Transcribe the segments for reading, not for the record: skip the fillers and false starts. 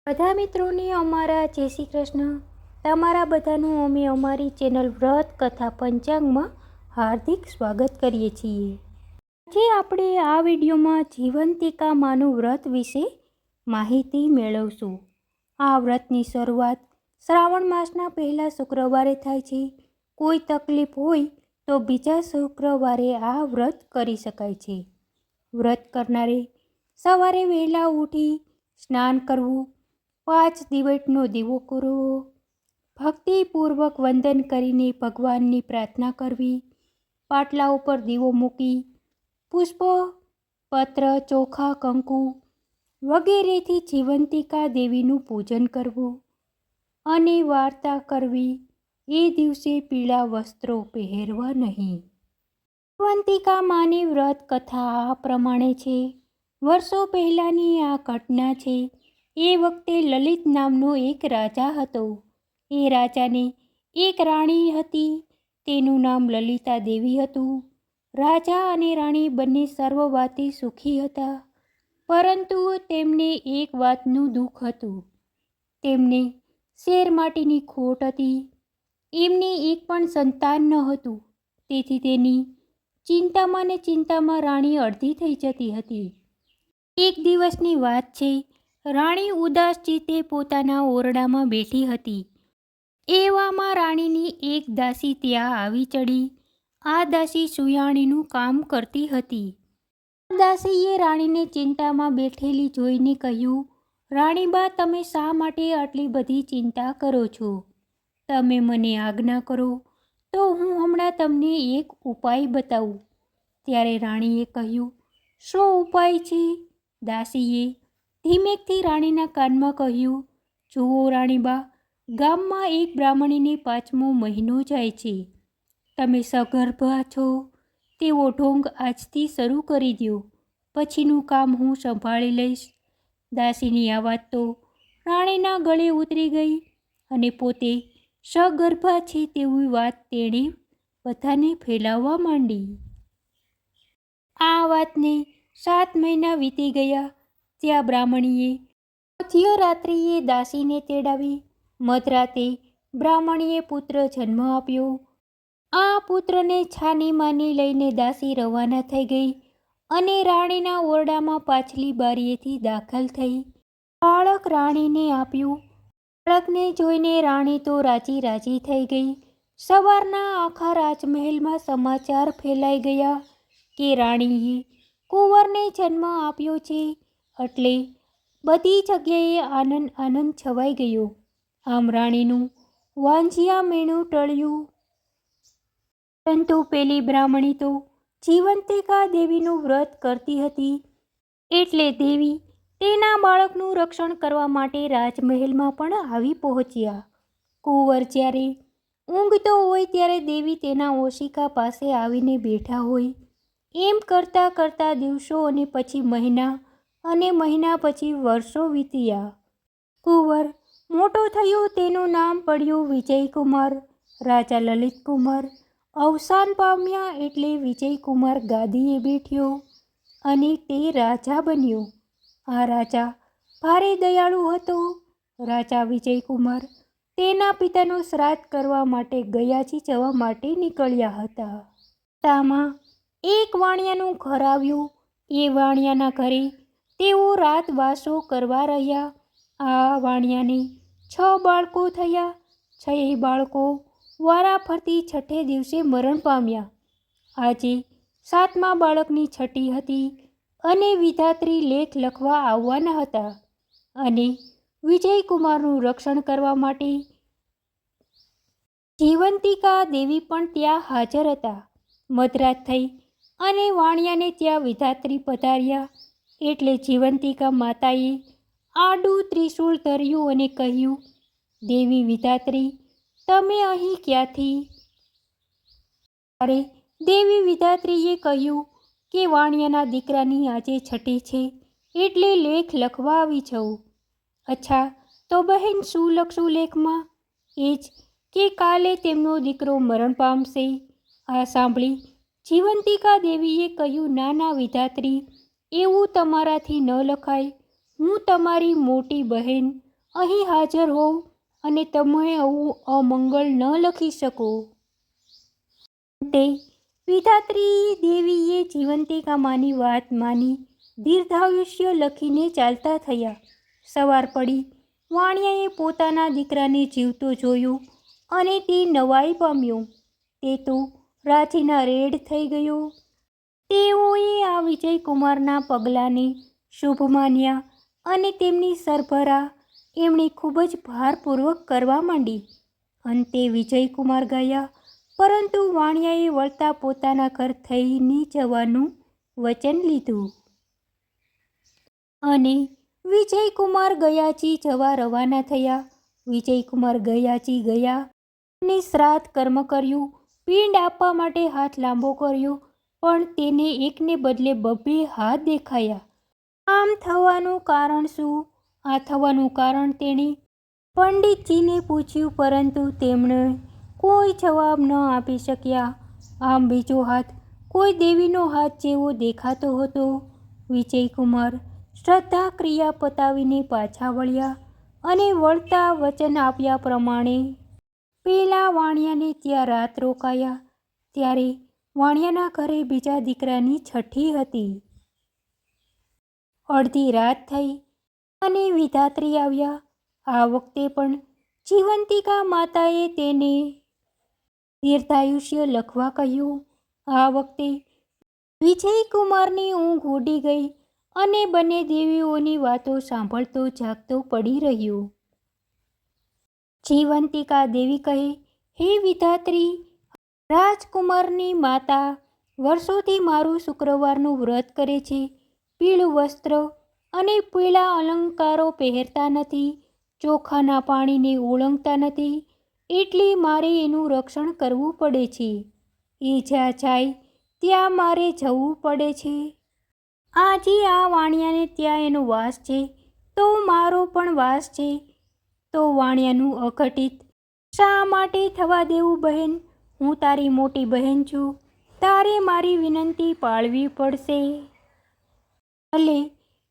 બધા મિત્રોને અમારા જય શ્રી કૃષ્ણ. તમારા બધાનું અમે અમારી ચેનલ વ્રત કથા પંચાંગમાં હાર્દિક સ્વાગત કરીએ છીએ. આજે આપણે આ વિડીયોમાં જીવંતિકા માનું વ્રત વિશે માહિતી મેળવશું. આ વ્રતની શરૂઆત શ્રાવણ માસના પહેલા શુક્રવારે થાય છે. કોઈ તકલીફ હોય તો બીજા શુક્રવારે આ વ્રત કરી શકાય છે. વ્રત કરનારે સવારે વહેલા ઉઠી સ્નાન કરવું, 5 દિવેટનો દીવો કરવો, ભક્તિપૂર્વક વંદન કરીને ભગવાનની પ્રાર્થના કરવી, પાટલા ઉપર દીવો મૂકી પુષ્પ, પત્ર, ચોખા, કંકુ વગેરેથી જીવંતિકા દેવીનું પૂજન કરવું અને વાર્તા કરવી. એ દિવસે પીળા વસ્ત્રો પહેરવા નહીં. જીવંતિકા માની વ્રત કથા આ પ્રમાણે છે. વર્ષો પહેલાંની આ ઘટના છે. એ વખતે લલિત નામનો એક રાજા હતો. એ રાજાને એક રાણી હતી. તેનું નામ લલિતા દેવી હતું. રાજા અને રાણી બંને સર્વ વાતે સુખી હતા, પરંતુ તેમને એક વાતનું દુઃખ હતું. તેમને શેર માટીની ખોટ હતી. એમને એક પણ સંતાન ન હતું. તેથી તેની ચિંતામાં ને ચિંતામાં રાણી અડધી થઈ જતી હતી. એક દિવસની વાત છે. રાણી ઉદાસ ચિત્તે પોતાના ઓરડામાં બેઠી હતી. એવામાં રાણીની એક દાસી ત્યાં આવી ચડી. આ દાસી સુયાણીનું કામ કરતી હતી. દાસીએ રાણીને ચિંતામાં બેઠેલી જોઈને કહ્યું, રાણીબા, તમે શા માટે આટલી બધી ચિંતા કરો છો? તમે મને આજ્ઞા કરો તો હું હમણાં તમને એક ઉપાય બતાવું. ત્યારે રાણીએ કહ્યું, શો ઉપાય છે? દાસીએ ધીમેકથી રાણીના કાનમાં કહ્યું, જુઓ રાણીબા, ગામમાં એક બ્રાહ્મણીને 5મો મહિનો જાય છે. તમે સગર્ભા છો, તેવો ઢોંગ આજથી શરૂ કરી દો. પછીનું કામ હું સંભાળી લઈશ. દાસીની આ વાત તો રાણીના ગળે ઉતરી ગઈ અને પોતે સગર્ભા છે તેવી વાત તેણે બધાને ફેલાવવા માંડી. આ વાતને 7 મહિના વીતી ગયા. ત્યાં બ્રાહ્મણીએ મધ્યરાત્રિએ દાસીને તેડાવી. મધરાતે બ્રાહ્મણીએ પુત્ર જન્મ આપ્યો. આ પુત્રને છાની માની લઈને દાસી રવાના થઈ ગઈ અને રાણીના ઓરડામાં પાછલી બારીએથી દાખલ થઈ. બાળક રાણીને આપ્યું. બાળકને જોઈને રાણી તો રાજી રાજી થઈ ગઈ. સવારના આખા રાજમહેલમાં સમાચાર ફેલાઈ ગયા કે રાણીએ કુંવરને જન્મ આપ્યો છે. એટલે બધી જગ્યાએ આનંદ આનંદ છવાઈ ગયો. આમ રાણીનું વાંઝિયા મેણું ટળ્યું. પરંતુ પેલી બ્રાહ્મણી તો જીવંતિકા દેવીનું વ્રત કરતી હતી. એટલે દેવી તેના બાળકનું રક્ષણ કરવા માટે રાજમહેલમાં પણ આવી પહોંચ્યા. કુંવર જ્યારે ઊંઘતો હોય ત્યારે દેવી તેના ઓશિકા પાસે આવીને બેઠા હોય. એમ કરતાં કરતાં દિવસો અને પછી મહિના અને મહિના પછી વર્ષો વીત્યા. કુંવર મોટો થયો. તેનું નામ પડ્યું વિજયકુમાર. રાજા લલિતકુમાર અવસાન પામ્યા એટલે વિજયકુમાર ગાદીએ બેઠ્યો અને તે રાજા બન્યો. આ રાજા ભારે દયાળુ હતો. રાજા વિજયકુમાર તેના પિતાનું શ્રાદ્ધ કરવા માટે ગયાજી જવા માટે નીકળ્યા હતા. રસ્તામાં એક વાણિયાનું ઘર આવ્યું. એ વાણિયાના ઘરે તેઓ રાત વાસો કરવા રહ્યા. આ વાણિયાને 6 બાળકો થયા. 6 બાળકો વારાફરતી 6 દિવસે મરણ પામ્યા. આજે 7મા બાળકની છઠ્ઠી હતી અને વિધાત્રી લેખ લખવા આવવાના હતા અને વિજયકુમારનું રક્ષણ કરવા માટે જીવંતિકા દેવી પણ ત્યાં હાજર હતા. મધરાત થઈ અને વાણિયાને ત્યાં વિધાત્રી પધાર્યા. એટલે જીવંતિકા માતાએ આડું ત્રિશૂળ ધર્યું અને કહ્યું, દેવી વિધાત્રી, તમે અહીં ક્યાંથી? ત્યારે દેવી વિધાત્રીએ કહ્યું કે વાણિયાના દીકરાની આજે છઠ્ઠી છે એટલે લેખ લખવા આવી છું. અચ્છા, તો બહેન શું લખશું લેખમાં? એ જ કે કાલે તેમનો દીકરો મરણ પામશે. આ સાંભળી જીવંતિકા દેવીએ કહ્યું, ના ના વિધાત્રી, એવું તમારાથી ન લખાય. હું તમારી મોટી બહેન અહીં હાજર હોવ અને તમે આવું અમંગળ ન લખી શકો. તે વિધાત્રી દેવીએ જીવંતિકા માની વાત માની દીર્ઘાયુષ્ય લખીને ચાલતા થયા. સવાર પડી વાણિયાએ પોતાના દીકરાને જીવતો જોયો અને તે નવાઈ પામ્યો. તે તો રાજીના રેડ થઈ ગયો. તેઓએ આ વિજયકુમારના પગલાંને શુભ માન્યા અને તેમની સરભરા એમણે ખૂબ જ ભારપૂર્વક કરવા માંડી. અંતે વિજયકુમાર ગયા, પરંતુ વાણિયાએ વળતા પોતાના ઘર થઈને જવાનું વચન લીધું અને વિજયકુમાર ગયાજી જવા રવાના થયા. વિજયકુમાર ગયાજી ગયા અને શ્રાદ્ધ કર્મ કર્યું. પિંડ આપવા માટે હાથ લાંબો કર્યો, પણ તેને એકને બદલે 2 હાથ દેખાયા. આમ થવાનું કારણ શું? આ થવાનું કારણ તેણે પંડિતજીને પૂછ્યું, પરંતુ તેમણે કોઈ જવાબ ન આપી શક્યા. આમ બીજો હાથ કોઈ દેવીનો હાથ જેવો દેખાતો હતો. વિજયકુમાર શ્રદ્ધા ક્રિયા પતાવીને પાછા વળ્યા અને વળતા વચન આપ્યા પ્રમાણે પેલા વાણિયાને ત્યાં રાત રોકાયા. ત્યારે વાણિયાના ઘરે બીજા દીકરાની છઠ્ઠી હતી. અડધી રાત થઈ અને વિધાત્રી આવ્યા. આ વખતે પણ જીવંતિકા માતાએ તેને દીર્ઘાયુષ્ય લખવા કહ્યું. આ વખતે વિજયકુમારની ઊંઘ ઉડી ગઈ અને બંને દેવીઓની વાતો સાંભળતો જાગતો પડી રહ્યો. જીવંતિકા દેવી કહે, હે વિધાત્રી, રાજકુમારની માતા વર્ષોથી મારું શુક્રવારનું વ્રત કરે છે. પીળું વસ્ત્ર અને પીળા અલંકારો પહેરતા નથી, ચોખાના પાણીને ઓળંગતા નથી, એટલે મારે એનું રક્ષણ કરવું પડે છે. એ જ્યાં જાય ત્યાં મારે જવું પડે છે. આજે આ વાણિયાને ત્યાં એનો વાસ છે, તો મારો પણ વાસ છે. તો વાણિયાનું અઘટિત શા માટે થવા દેવું બહેન? હું તારી મોટી બહેન છું, તારે મારી વિનંતી પાળવી પડશે. ભલે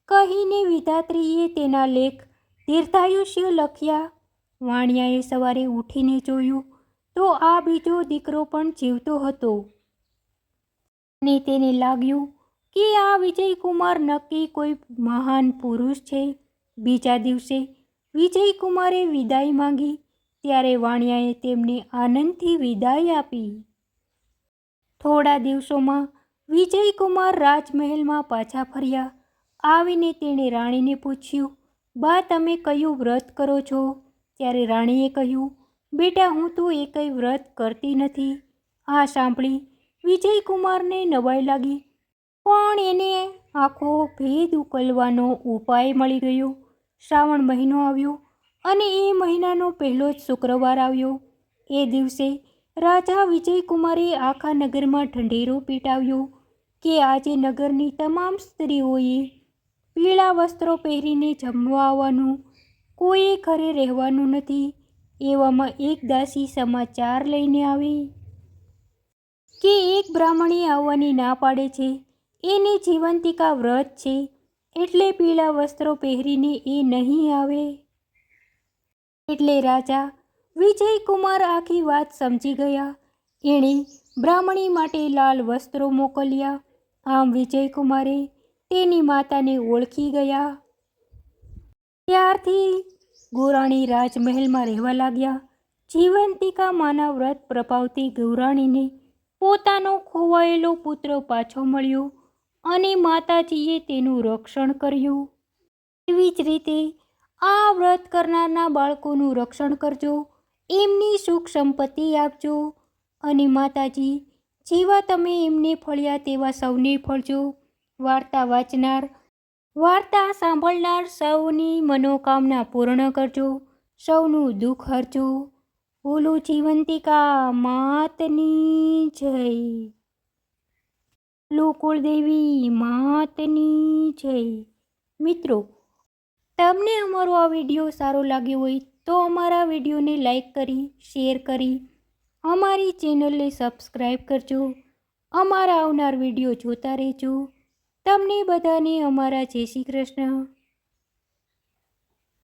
કહીને વિધાત્રીએ તેના લેખ દીર્ઘાયુષ્ય લખ્યા. વાણિયાએ સવારે ઉઠીને જોયું તો આ બીજો દીકરો પણ જીવતો હતો અને તેને લાગ્યું કે આ વિજયકુમાર નક્કી કોઈ મહાન પુરુષ છે. બીજા દિવસે વિજયકુમારે વિદાય માંગી, ત્યારે વાણિયાએ તેમને આનંદથી વિદાય આપી. થોડા દિવસોમાં વિજયકુમાર રાજમહેલમાં પાછા ફર્યા. આવીને તેણે રાણીને પૂછ્યું, બા, તમે કયું વ્રત કરો છો? ત્યારે રાણીએ કહ્યું, બેટા, હું તો એકેય વ્રત કરતી નથી. આ સાંભળી વિજયકુમારને નવાઈ લાગી, પણ એને આખો ભેદ ઉકેલવાનો ઉપાય મળી ગયો. શ્રાવણ મહિનો આવ્યો અને એ મહિનાનો પહેલો જ શુક્રવાર આવ્યો. એ દિવસે રાજા વિજયકુમારે આખા નગરમાં ઢંઢેરો પીટાવ્યો કે આજે નગરની તમામ સ્ત્રીઓએ પીળા વસ્ત્રો પહેરીને જમવા આવવાનું, કોઈએ ઘરે રહેવાનું નથી. એવામાં એક દાસી સમાચાર લઈને આવી કે એક બ્રાહ્મણી આવવાની ના પાડે છે. એને જીવંતિકા વ્રત છે, એટલે પીળા વસ્ત્રો પહેરીને એ નહીં આવે. એટલે રાજા વિજયકુમાર આખી વાત સમજી ગયા. એણે બ્રાહ્મણી માટે લાલ વસ્ત્રો મોકલ્યા. આમ વિજયકુમારે તેની માતાને ઓળખી ગયા. ત્યારથી ગૌરાણી રાજમહેલમાં રહેવા લાગ્યા. જીવંતિકા માના વ્રત પ્રભાવથી ગૌરાણીને પોતાનો ખોવાયેલો પુત્ર પાછો મળ્યો અને માતાજીએ તેનું રક્ષણ કર્યું. એવી જ રીતે આ વ્રત કરનારના બાળકોનું રક્ષણ કરજો, એમની સુખ સંપત્તિ આપજો અને માતાજી જેવા તમે એમને ફળ્યા તેવા સૌને ફળજો. વાર્તા વાંચનાર, વાર્તા સાંભળનાર સૌની મનોકામના પૂર્ણ કરજો, સૌનું દુઃખ હરજો. બોલો જીવંતિકા માતની જય. કુળદેવી માતની જય. મિત્રો, તમને અમારો આ વિડીયો સારો લાગ્યો હોય તો અમારા વિડીયોને લાઈક કરી, શેર કરી, અમારી ચેનલને સબસ્ક્રાઈબ કરજો. અમારા આવનાર વિડીયો જોતા રહેજો. તમને બધાને અમારા જય શ્રી કૃષ્ણ.